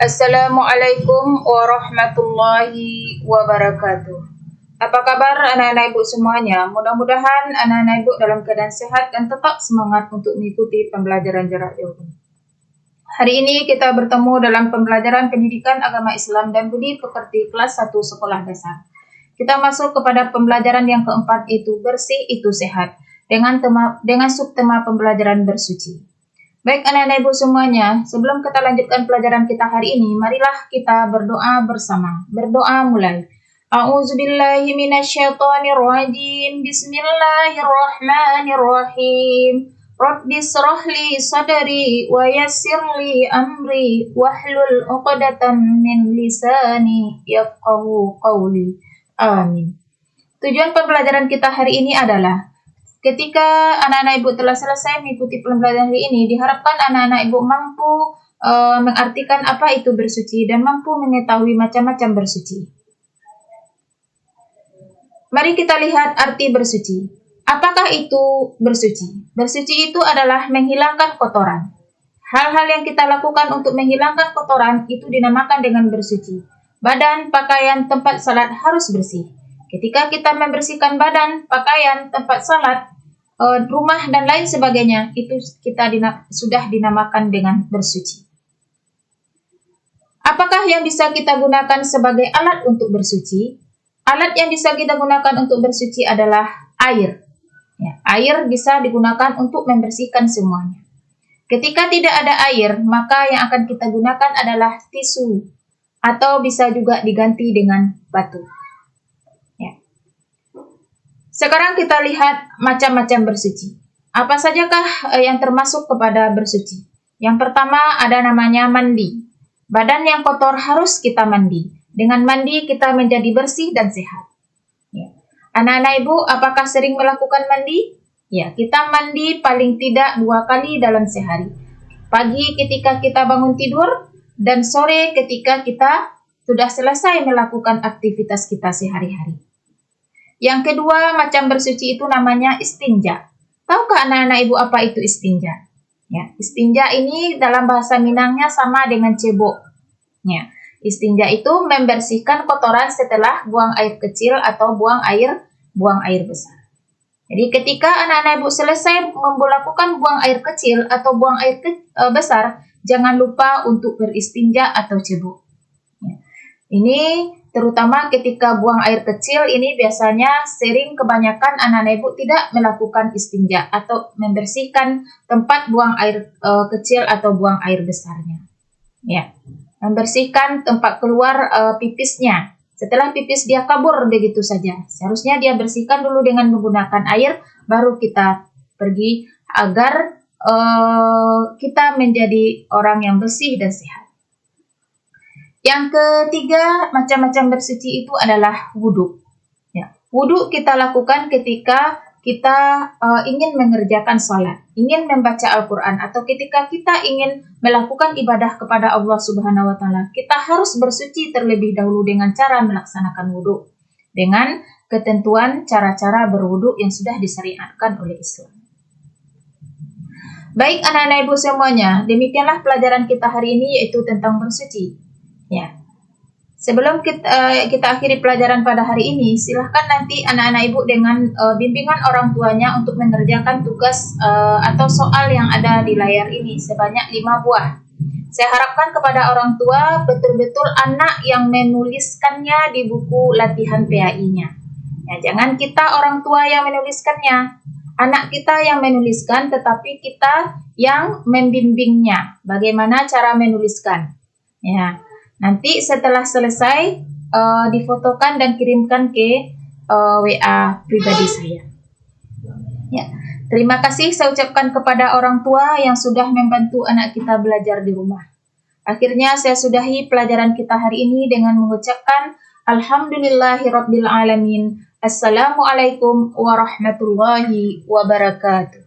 Assalamualaikum warahmatullahi wabarakatuh. Apa kabar anak-anak ibu semuanya? Mudah-mudahan anak-anak ibu dalam keadaan sehat dan tetap semangat untuk mengikuti pembelajaran jarak jauh. Hari ini kita bertemu dalam pembelajaran pendidikan agama Islam dan budi pekerti kelas 1 sekolah dasar. Kita masuk kepada pembelajaran yang keempat, yaitu bersih itu sehat, dengan subtema pembelajaran bersuci. Baik anak-anak ibu semuanya, sebelum kita lanjutkan pelajaran kita hari ini, marilah kita berdoa bersama. Berdoa mulai. A'udzubillahi minasyaitonirrajim. Bismillahirrahmanirrahim. Rabbi shrahli sadri wa yassirli amri wahlul 'uqdatam min lisani yafqahu qawli. Amin. Tujuan pembelajaran kita hari ini adalah ketika anak-anak ibu telah selesai mengikuti pembelajaran hari ini, diharapkan anak-anak ibu mampu mengartikan apa itu bersuci dan mampu mengetahui macam-macam bersuci. Mari kita lihat arti bersuci. Apakah itu bersuci? Bersuci itu adalah menghilangkan kotoran. Hal-hal yang kita lakukan untuk menghilangkan kotoran itu dinamakan dengan bersuci. Badan, pakaian, tempat salat harus bersih. Ketika kita membersihkan badan, pakaian, tempat salat, rumah, dan lain sebagainya, itu kita sudah dinamakan dengan bersuci. Apakah yang bisa kita gunakan sebagai alat untuk bersuci? Alat yang bisa kita gunakan untuk bersuci adalah air. Ya, air bisa digunakan untuk membersihkan semuanya. Ketika tidak ada air, maka yang akan kita gunakan adalah tisu, atau bisa juga diganti dengan batu. Sekarang kita lihat macam-macam bersuci. Apa sajakah yang termasuk kepada bersuci? Yang pertama ada namanya mandi. Badan yang kotor harus kita mandi. Dengan mandi kita menjadi bersih dan sehat. Ya. Anak-anak ibu, apakah sering melakukan mandi? Ya, kita mandi paling tidak 2 kali dalam sehari. Pagi ketika kita bangun tidur dan sore ketika kita sudah selesai melakukan aktivitas kita sehari-hari. Yang kedua macam bersuci itu namanya istinja. Tahukah anak-anak ibu apa itu istinja? Ya, istinja ini dalam bahasa Minangnya sama dengan cebok. Ya, istinja itu membersihkan kotoran setelah buang air kecil atau buang air besar. Jadi ketika anak-anak ibu selesai melakukan buang air kecil atau buang air besar, jangan lupa untuk beristinja atau cebok. Ya. Ini terutama ketika buang air kecil ini biasanya kebanyakan anak-anak ibu tidak melakukan istinja atau membersihkan tempat buang air kecil atau buang air besarnya. Ya, membersihkan tempat keluar pipisnya. Setelah pipis dia kabur begitu saja. Seharusnya dia bersihkan dulu dengan menggunakan air, baru kita pergi agar kita menjadi orang yang bersih dan sehat. Yang ketiga, macam-macam bersuci itu adalah wudhu. Ya, wudhu kita lakukan ketika kita ingin mengerjakan sholat, ingin membaca Al-Quran, atau ketika kita ingin melakukan ibadah kepada Allah Subhanahu wa Ta'ala. Kita harus bersuci terlebih dahulu dengan cara melaksanakan wudhu, dengan ketentuan cara-cara berwudhu yang sudah disyariatkan oleh Islam. Baik anak-anak ibu semuanya, demikianlah pelajaran kita hari ini, yaitu tentang bersuci. Ya, sebelum kita akhiri pelajaran pada hari ini, silahkan nanti anak-anak ibu dengan bimbingan orang tuanya untuk mengerjakan tugas atau soal yang ada di layar ini sebanyak 5 buah. Saya harapkan kepada orang tua betul-betul anak yang menuliskannya di buku latihan PAI-nya. Ya, jangan kita orang tua yang menuliskannya, anak kita yang menuliskan, tetapi kita yang membimbingnya. Bagaimana cara menuliskan? Ya. Nanti setelah selesai difotokan dan kirimkan ke WA pribadi saya. Ya, terima kasih saya ucapkan kepada orang tua yang sudah membantu anak kita belajar di rumah. Akhirnya saya sudahi pelajaran kita hari ini dengan mengucapkan Alhamdulillahirabbil alamin. Assalamualaikum warahmatullahi wabarakatuh.